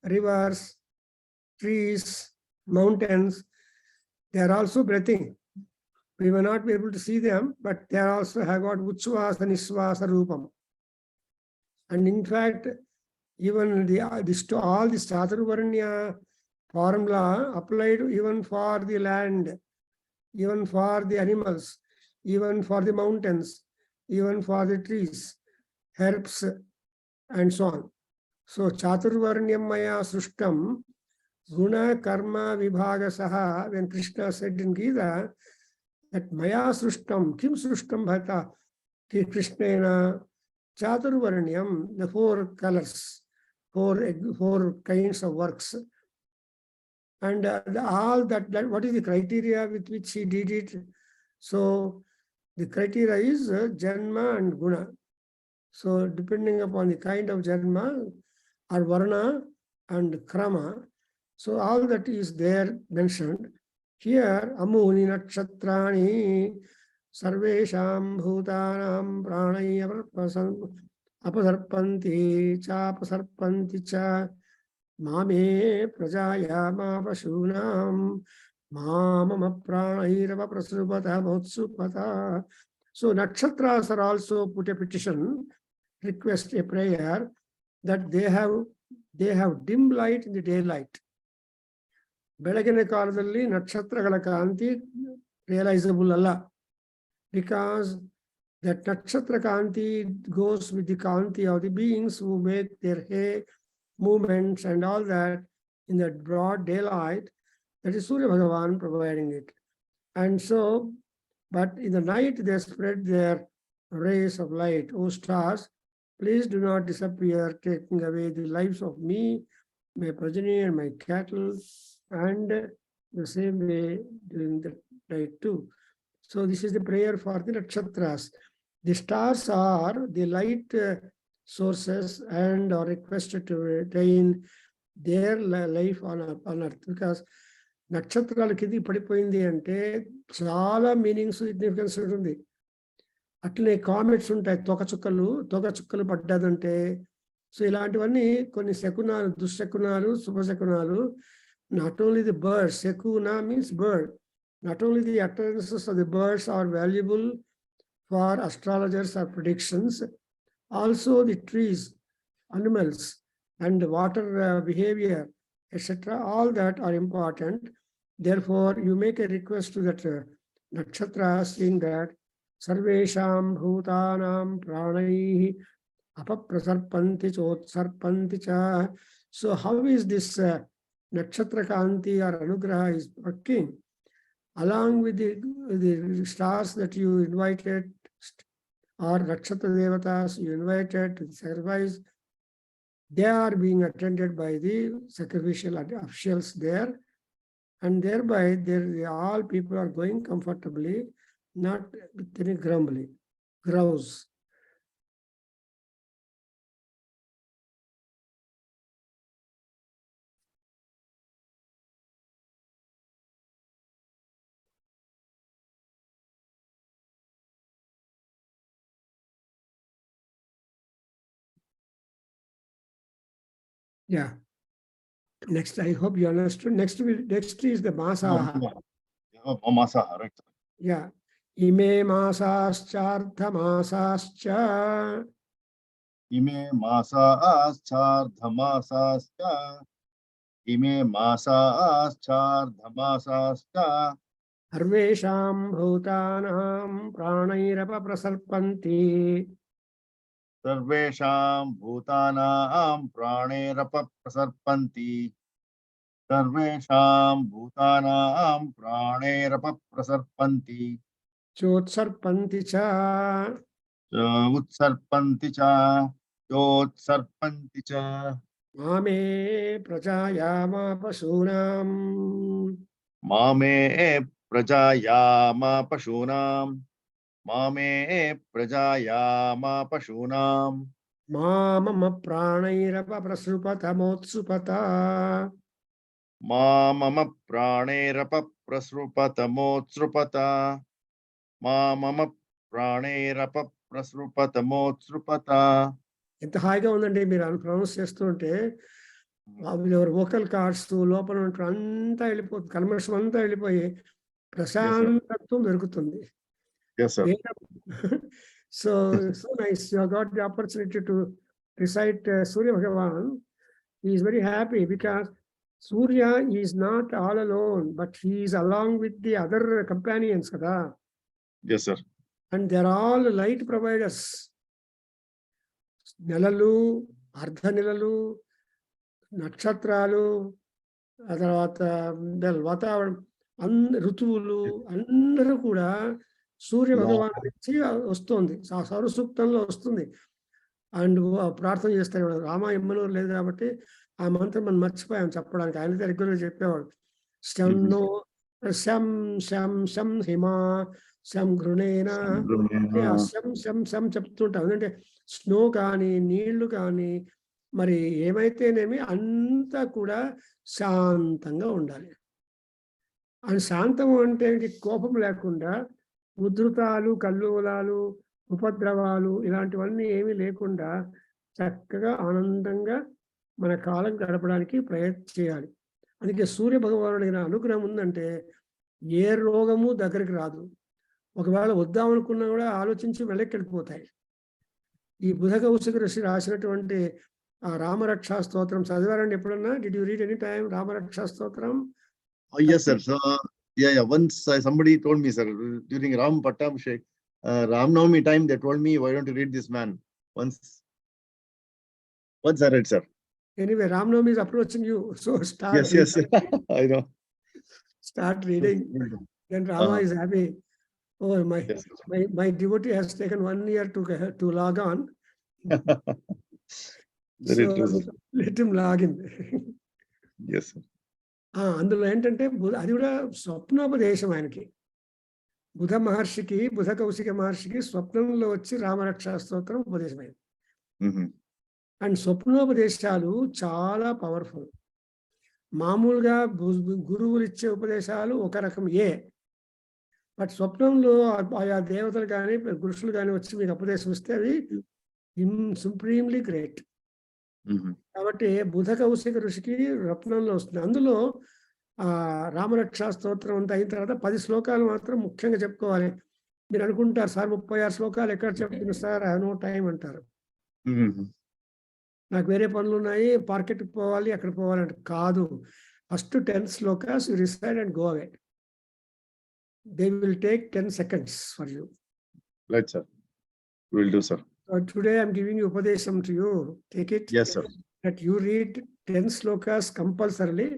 rivers, trees, mountains, they are also breathing. We may not be able to see them, but they also have got uchvasa, nisvasa, rupam. And in fact, even all the Chaturvarnya formula applied even for the land, even for the animals, even for the mountains, even for the trees, herbs, and so on. So Chaturvarnyam maya srushtam guna karma vibhagasaha, when Krishna said in Gita that Maya Srushtam, Kim Srushtam Bhata, Ki Krishnena, Chaturvaranyam, the four colors, four kinds of works. And all that, what is the criteria with which he did it? So the criteria is Janma and Guna. So depending upon the kind of Janma or Varna and Krama, so all that is there mentioned. Here, Amuni Nakshatrani Sarvesham Bhutanam Pranaya Apadarpanti Chapasarpanti Cha Mame Prajayama Pashunam Mama Pranayirava Prasupata Motsupata. So nakshatras are also put a petition, request a prayer that they have dim light in the daylight. ಬೆಳಗಿನ ಕಾಲದಲ್ಲಿ ನಕ್ಷತ್ರಗಳ ಕಾಂತಿ realizable ಅಲ್ಲ, because that nakshatra kanti goes with the kanti of the beings who make their hair movements and all that in that broad daylight. That is Surya Bhagavan providing it. And so, but in the night they spread their rays of light. O stars, please do not disappear, taking away the lives of me, my progeny and my cattle, and the same way during the night too. So this is the prayer for the nakshatras. The stars are the light sources and are requested to retain their life on earth, because నక్షత్రాలు కిందికి పడిపోయింది అంటే చాలా meanings significance ఉంటుంది. అట్లనే comments ఉంటాయి, తోకచుక్కలు పడ్డదంటే. So ఇలాంటివన్నీ కొన్ని శకునాలు, దుశ్శకునాలు, శుభశకునాలు. Not only the birds, sekuna means bird. Not only the utterances of the birds are valuable for astrologers or predictions, also the trees, animals, and water behavior, etc. All that are important. Therefore, you make a request to that nakshatra, saying that Sarvesham Bhutanam Pranaihi Apaprasarpanti Chotsarpanti Cha. So, how is this nakshatra kanti or anugraha is working? Along with the stars that you invited, or nakshatra devatas you invited to the sacrifice, they are being attended by the sacrificial officials there, and thereby all people are going comfortably, not with any grumbling, grouse. Yeah. Next, I hope you understood. Next is the Masaha. Masaha, right? Yeah. Ime Masaschartha Masascha. Ime Masaschardhamasascha. Ime Masaschardhamasascha. Sarvesham Bhutanam Pranairapa Prasarpanti. Sarvesham Bhutanam Pranerapa Prasarpanti. Sarvesham Bhutanam Pranerapa Prasarpanti. Chotsarpanti cha. Utsarpanti cha. Chotsarpanti cha. Mame Prajayama Pasunam. Mame Prajayama Pashunam. Mame Prajayama Pashunam. Mama Pranairapa Prasupata Motsupata. Mama Pranerapa Prasrupata Motsrupata. Mama Pranerapa Prasrupata Motsrupata. ఎంత హాయిగా ఉందండి మీరు pronounce చేస్తుంటే. ఎవరు vocal cords లోపల అంతా వెళ్ళిపోతుంది, కల్మషం అంతా వెళ్ళిపోయి ప్రశాంతత్వం దొరుకుతుంది. So nice. You have got the opportunity to recite Surya Bhagavan. He is very happy because Surya is not all alone, but he is along with the other companions. Kada. Yes, sir. And they are all light providers. నెలలు, అర్ధ నెలలు, నక్షత్రాలు, ఆ తర్వాత వాతావరణం, ఋతువులు అందరూ కూడా సూర్య భగవాను నుంచి వస్తుంది. ఆ సౌర సూక్తంలో వస్తుంది. అండ్ ప్రార్థన చేస్తారు. రామ ఎమ్మనూరు లేదు కాబట్టి ఆ మంత్రం మనం మర్చిపోయాం చెప్పడానికి. ఆయన రెగ్యులర్ చెప్పేవాడు. శం శం శం శం హిమ శం గృణేన శం శం శం చెప్తుంటాం. ఎందుకంటే స్నో కానీ నీళ్లు కానీ మరి ఏమైతేనేమి అంతా కూడా శాంతంగా ఉండాలి. అని శాంతం అంటే కోపం లేకుండా ఉధృతాలు, కల్లోలాలు, ఉపద్రవాలు ఇలాంటివన్నీ ఏమీ లేకుండా చక్కగా ఆనందంగా మన కాలం గడపడానికి ప్రయత్నం చేయాలి. అందుకే సూర్య భగవానుడి అనుగ్రహం ఉందంటే ఏ రోగము దగ్గరికి రాదు. ఒకవేళ వద్దామనుకున్నా కూడా ఆలోచించి వెనక్కి వెళ్ళిపోతాయి. ఈ బుధ కౌశిక ఋషి రాసినటువంటి ఆ రామరక్షా స్తోత్రం చదివారండి ఎప్పుడన్నా? Did you read any time Rama Raksha స్తోత్రం? Oh, yes, sir. So, yeah. Once somebody told me, sir, during Ram Pattabhishek, Ram Navami time, they told me, why don't you read this man? Once I read, sir. Anyway, Ram Navami is approaching you, so start. Yes. I know. Start reading. Then Rama is happy. Oh, my devotee has taken 1 year to log on. Very true, sir. Let him log in. Yes, sir. అందులో ఏంటంటే అది కూడా స్వప్నోపదేశం ఆయనకి. బుధ కౌశిక మహర్షికి స్వప్నంలో వచ్చి రామరక్షా స్తోత్రం ఉపదేశమైంది. And స్వప్నోపదేశాలు చాలా పవర్ఫుల్. మామూలుగా గురువులు ఇచ్చే ఉపదేశాలు ఒక రకం బట్ స్వప్నంలో ఆయా దేవతలు కానీ పురుషులు కానీ వచ్చి మీకు ఉపదేశం ఇస్తే అవి సుప్రీంలీ గ్రేట్. కాబట్టి బుధ కౌశిక ఋషికి రత్నంలో వస్తుంది. అందులో రామరక్షా స్తోత్రం అంతా అయిన తర్వాత 10 శ్లోకాలు మాత్రం ముఖ్యంగా చెప్పుకోవాలి. మీరు అనుకుంటారు సార్ 36 శ్లోకాలు ఎక్కడ చెప్తున్నారు సార్, నో టైం అంటారు. నాకు వేరే పనులు ఉన్నాయి, మార్కెట్కి పోవాలి, అక్కడ పోవాలంటే కాదు. First 10 shlokas you reside and go away. They will take 10 seconds for you. Right, sir. Will do, sir. So today I'm giving you upadesham to you. Take it. Yes, sir. That you read 10 slokas compulsorily.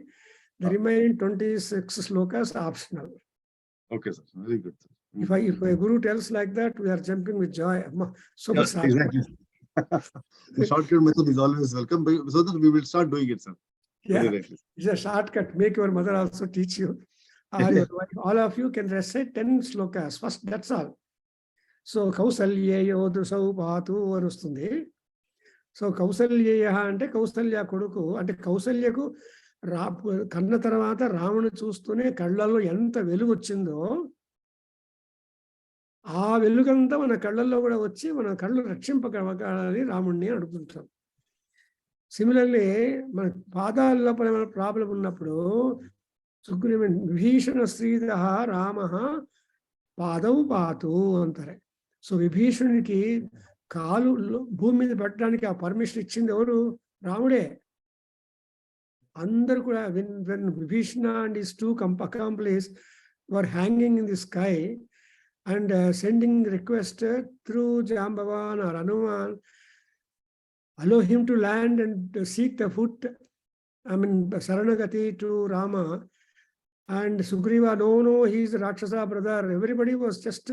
The remaining 26 slokas optional. Okay, sir. Very good, sir. If a guru tells like that, we are jumping with joy. So yes, exactly. The shortcut method is always welcome, so that we will start doing it, sir. Yeah, it's a shortcut. Make your mother also teach you. All of you can recite 10 slokas first. That's all. So కౌసల్యేయో దృశౌ పాతు అని వస్తుంది. So కౌసల్యేయ అంటే కౌసల్య కొడుకు, అంటే కౌసల్యకు కన్న తర్వాత రాముని చూస్తూనే కళ్ళల్లో ఎంత వెలుగు వచ్చిందో ఆ వెలుగంతా మన కళ్ళల్లో కూడా వచ్చి మన కళ్ళు రక్షింపగలగాలని రాముణ్ణి అడుగుతుంటాం. సిమిలర్లీ మన పాదాల లోపల ఏమైనా ప్రాబ్లం ఉన్నప్పుడు విభీషణ శ్రీధ రామ పాదవు పాతు అంటారు. సో విభీషణునికి కాలు భూమి మీద పెట్టడానికి ఆ పర్మిషన్ ఇచ్చింది ఎవరు? రాముడే. అందరూ కూడా when Vibhishana and his 2 accomplices were hanging in the sky and sending request through Jambavan or Hanuman, allow him to land and seek the foot, Saranagati to Rama. And Sugriva, no, he is Rakshasa brother. Everybody was just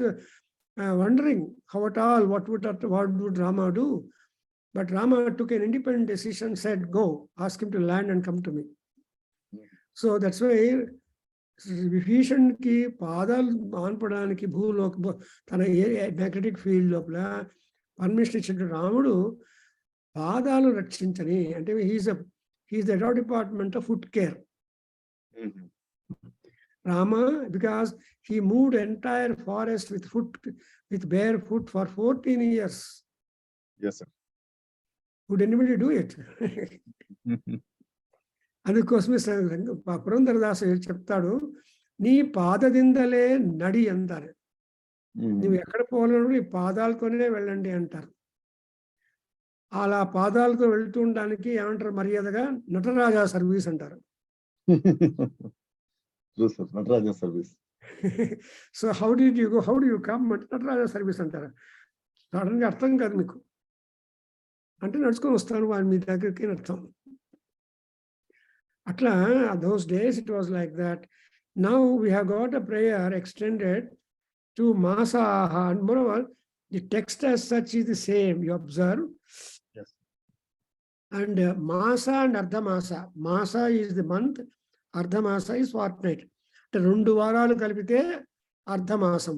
wondering how at all, what would Rama do? But Rama took an independent decision, said, go, ask him to land and come to me. So that's why విభీషణ్కి పాదాలు ఆన్పడానికి తన magnetic field లోపల permission ఇచ్చిన రాముడు పాదాలు రక్షించని, అంటే he is the department of foot care. Rama, because he moved entire forest with bare foot for 14 years. Yes, sir. Would anybody do it? అందుకోసమే పురంధరదాసు చెప్తాడు, నీ పాదదిందలే నడి అంటారు. నువ్వు ఎక్కడ పోవాలన్నా నీ పాదాలతోనే వెళ్ళండి అంటారు. అలా పాదాలతో వెళ్తూ ఉండడానికి ఏమంటారు మర్యాదగా? నటరాజా సర్వీస్ అంటారు. Nataraja service. So how did you go? How do you come? Nataraja service అంటారు. సడన్గా అర్థం కాదు మీకు. అంటే నడుచుకొని వస్తాను వారి మీ దగ్గరికి అర్థం. అట్లా those days it was like that. Now we have got a prayer extended to Masaha, and moreover, the text as such is the same, you observe. Yes. And Masa and Ardhamasa. Masa is the month, Ardhamasa is fortnight. 2 వారాలు కలిపితే అర్ధమాసం,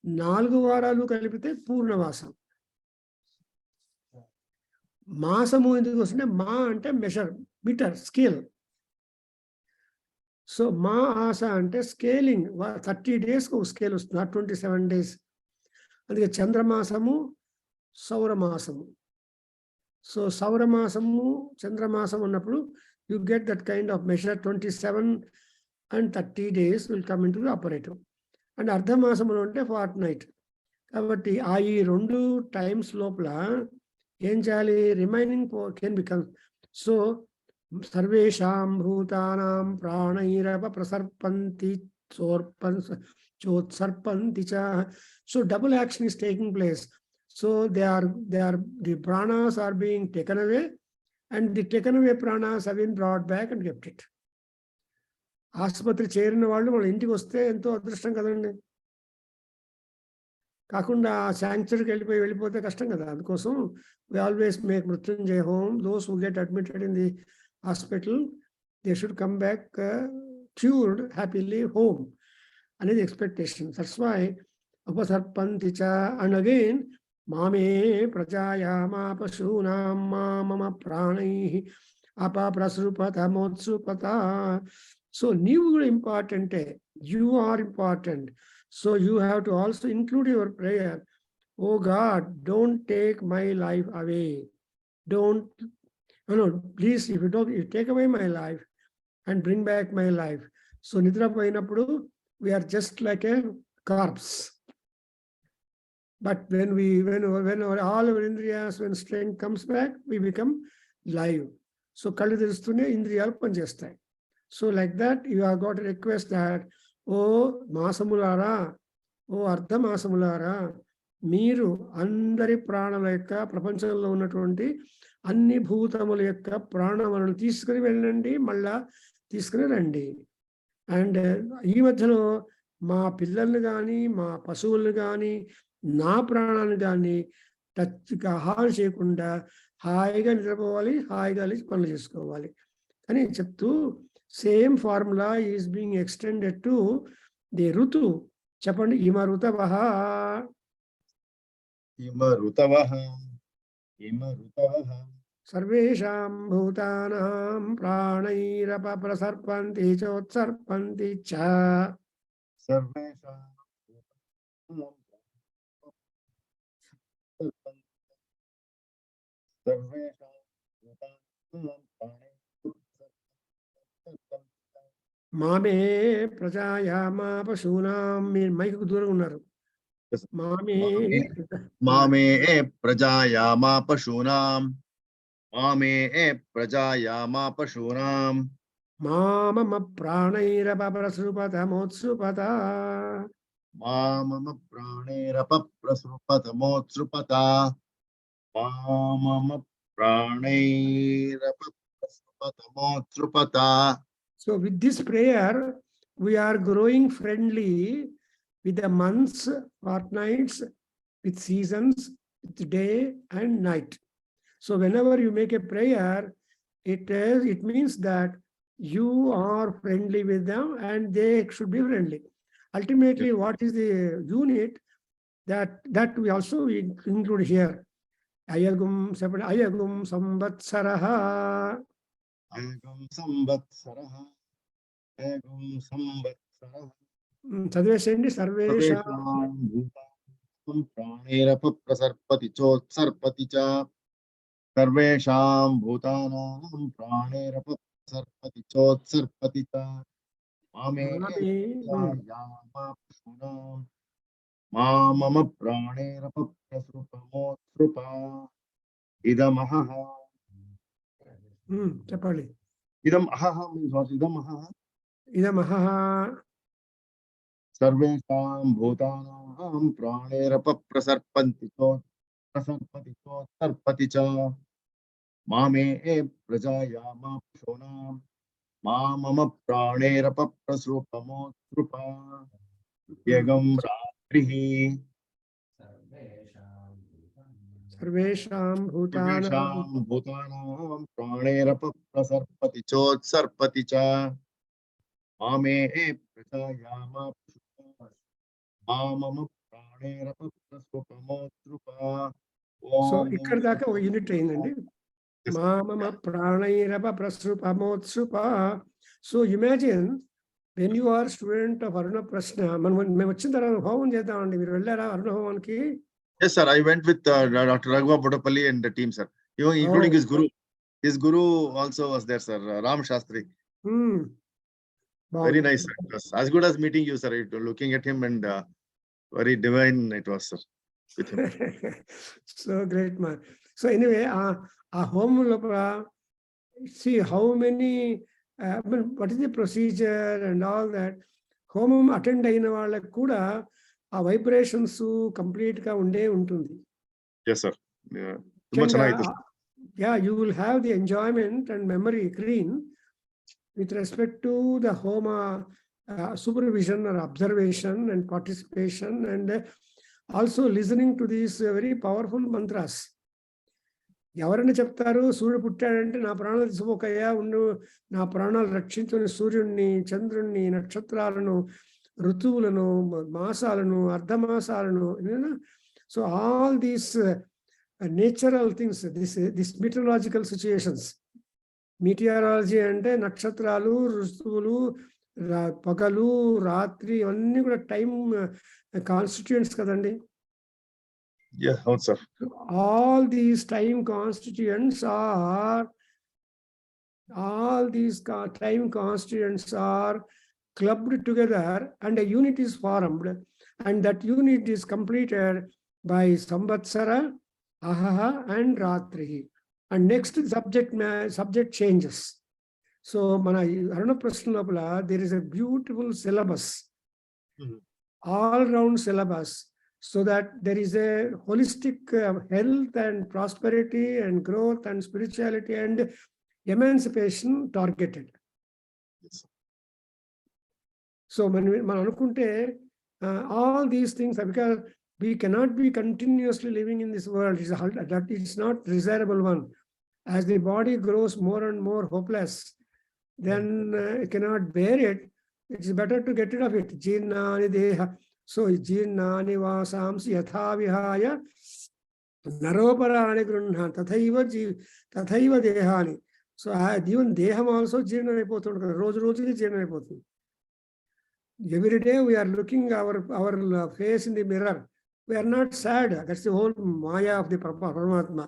4 వారాలు కలిపితే పూర్ణమాసం. మాసము ఎందుకు వస్తుంటే మా అంటే measure, metre, scale. So మా ఆశ అంటే స్కేలింగ్, 30 daysకి ఒక స్కేల్ వస్తుంది, 27 days. అందుకే చంద్రమాసము, సౌరమాసము. సో సౌరమాసము, చంద్రమాసం ఉన్నప్పుడు you get that kind of measure. 27 and 30 days will come into the operative. And అర్ధమాసములు అంటే fortnight. కాబట్టి ఆ ఈ 2 times లోపల ఏం చేయాలి? Remaining can become. సో సర్వేషాం భూతానాం ప్రాణైరవ ప్రసర్పంతి చోత్సర్పంతి చ. So double action is taking place. So the pranas are being taken away, and the taken away pranas have been brought back and kept it. ఆసుపత్రి చేరిన వాళ్ళు వాళ్ళ ఇంటికి వస్తే ఎంతో అదృష్టం కదండి. కాకుండా శాంక్చురీకి వెళ్ళిపోతే కష్టం కదా. అందుకోసం we always make Mrutyunjaya home. Those who get admitted in the hospital, they should come back cured happily home అనేది expectation. That's why upasarpanti cha. And again, మామే ప్రజాయామా పశూనాం మమ ప్రాణైః అపప్రసృపతమోత్సృపత. సో నీవు కూడా ఇంపార్టెంటే, you are important. So you have to also include your prayer. Oh God, don't take my life away. Don't, please, if you take away my life and bring back my life. So నిద్రపోయినప్పుడు we are just like a corpse. But when all our indriyas, when strength comes back, we become live. So కళ్ళు తెరుస్తూనే ఇంద్రియాలు పనిచేస్తాయి. So like that, you have got a request that, ఓ మాసములారా, ఓ అర్ధమాసములారా, మీరు అందరి ప్రాణుల యొక్క, ప్రపంచంలో ఉన్నటువంటి అన్ని భూతముల యొక్క ప్రాణములను తీసుకుని వెళ్ళండి, మళ్ళా తీసుకుని రండి. అండ్ ఈ మధ్యలో మా పిల్లల్ని కానీ, మా పశువులను కానీ, నా ప్రాణాన్ని కానీ టచ్గా ఆహారం చేయకుండా హాయిగా నిద్రపోవాలి, హాయిగా లేచి పనులు చేసుకోవాలి అని చెప్తూ, same formula is being extended to the ఋతు. చెప్పండి. ఇమ ఋతవః, సర్వేషాం భూతానాం ప్రాణైరప ప్రసర్పంతి చోత్సర్పంతి చ. మామే ప్రజాయామా పశూనాం. మీరు మైకు దూరంగా ఉన్నారు. మామే ప్రజాయామా పశూనాం, మామే ప్రజాయామా పశూనాం, మమ ప్రాణైరప ప్రసృపతమోత్సృపత. మమ ప్రాణైరప ప్రసృపతమోత్సృపత. మమ ప్రాణైరప ప్రసృపతమోత్సృపత. So with this prayer, we are growing friendly with the months, fortnights, with seasons, with day and night. So whenever you make a prayer, it means that you are friendly with them and they should be friendly. Ultimately, what is the unit that we also include here? Ayagum samvatsaraha. చదివేసేయండి. సర్వేషాం ప్రాణైరప ప్రసర్పతి చోత్సర్పతి చ. సర్వేషాం భూతానాం ప్రాణైరప ప్రసర్పతి చోత్సర్పతి చ. మామే ప్రజాయామా పశూనాం, మమ ప్రాణైరప ప్రసృపతమోత్సృప. ఇదమహః. చెప్పండి. ఇదమహః means what? ఇదమహః. సర్వేషాం భూతానాం ప్రాణైరప ప్రసర్పంతి చోత్సర్పతి చ. మామే ప్రజాయామా పశూనాం, Mama pranera prasrupamotrupa yagam ratrihi Sarvesham Bhutanam Sarvesham bhutanam pranera prasarpati chotsarpati cha Mame prithayama Mama pranera prasrupamotrupa so Om ఇక్కడ దాకా ఒక యూనిట్ అయిందండి. మామమ ప్రాణైరవ ప్రసృపమోత్సుప. So imagine when you are student of Aruna Prashna, మేము వచ్చిన తర్వాత హోమం చేద్దామండి. మీరు వెళ్ళారా అరుణ హోమానికి? Yes, sir. I went with Dr. Raghuva Bodapalli and the team, sir. Even including his guru. His guru also was there, sir. Ram Shastri. Very nice, sir. It was as good as meeting you, sir. Looking at him and very divine it was, sir. With him. So great, man. So anyway, a home see how many, what is the procedure and all that. Home attend అయిన వాళ్ళకి కూడా ఆ vibrations complete గా ఉండే ఉంటుంది. Yes, sir. Yeah. Yeah, you will have the enjoyment and memory green with respect to the home supervision or observation and participation, and also listening to these very powerful mantras. ఎవరైనా చెప్తారు సూర్యుడు పుట్టాడంటే నా ప్రాణాలు తీసుకోకయ్యా ఉండు, నా ప్రాణాలు రక్షించుని సూర్యుడిని, చంద్రుణ్ణి, నక్షత్రాలను, ఋతువులను, మాసాలను, అర్ధమాసాలను. So all these natural things, this meteorological situations. Meteorology అంటే నక్షత్రాలు, ఋతువులు, పగలు, రాత్రి, ఇవన్నీ కూడా టైం కాన్స్టిట్యూయెంట్స్ కదండి. Yeah, sir. All these time constituents are clubbed together and a unit is formed, and that unit is completed by Samvatsara, Ahaha and Ratrihi. And next subject changes. So mana Aruna Prashna lopala there is a beautiful syllabus, all round syllabus, so that there is a holistic health and prosperity and growth and spirituality and emancipation targeted. Yes. So man anukunte all these things are because we cannot be continuously living in this world. That is not desirable one. As the body grows more and more hopeless, then it cannot bear it. It's better to get rid of it. Jirnani deha. So jirnani vasamsi yatha vihaya naroparani grunha tathaiva dehani. So even deham also jirna అయిపోతుంది. రోజుకి జీర్ణం అయిపోతుంది. Every day we are looking our face in the mirror. We are not sad. That's the whole maya of the Paramatma.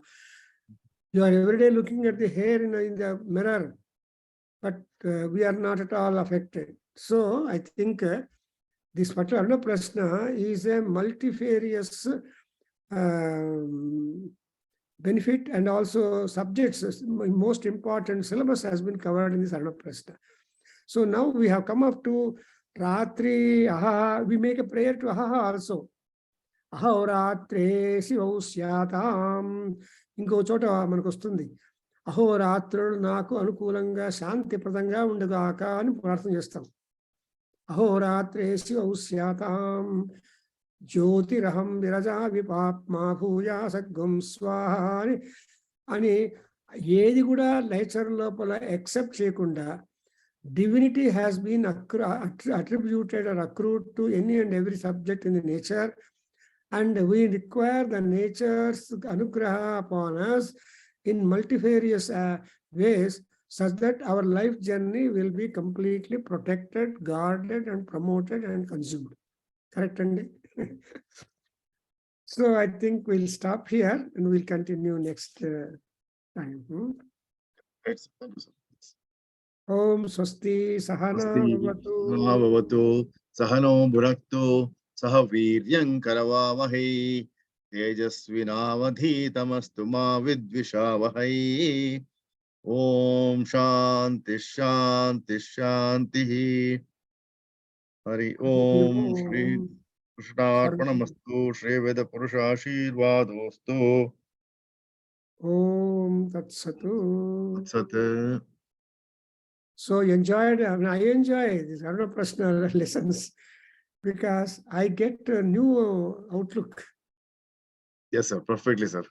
You are every day looking at the hair in the mirror, but we are not at all affected. So I think this particular Prashna is a multifarious benefit, and also subjects. Most important syllabus has been covered in this Aruna Prashna. So now we have come up to Ratri Ahaha. We make a prayer to Ahaha also. Ahoratre Sivosyatam. ఇంకో చోట మనకు వస్తుంది, అహోరాత్రులు నాకు అనుకూలంగా శాంతిప్రదంగా ఉండగాక అని ప్రార్థన చేస్తాం. అహోరాత్రేసి ఔస్యాతాం జ్యోతిరహం విరజా విపాప్మా భూయా సద్గుం స్వాహ అని ఏది కూడా నేచర్ లోపల ఎక్సెప్ట్ చేయకుండా divinity has been attributed or accrued to any and every subject in the nature. And we require the nature's anugraha upon us in multifarious ways, such that our life journey will be completely protected, guarded, and promoted and consumed. Correct, Andy? So I think we'll stop here and we'll continue next time. Right. Om Swasti Sahana Bhavatu Sahano Bhuraktu Saha Viryam Karavavahe Tejasvinavadhitamastu ma vidvishavahai. Om Shanti Shanti Shanti. Hari Om Shri Krishnarpanamastu Shri Veda Purusha Ashirvadostu. Om Tat Satu. Sat. so enjoyed, and I enjoy these Aruna Prashna lessons because I get a new outlook. Yes, sir. Perfectly, sir.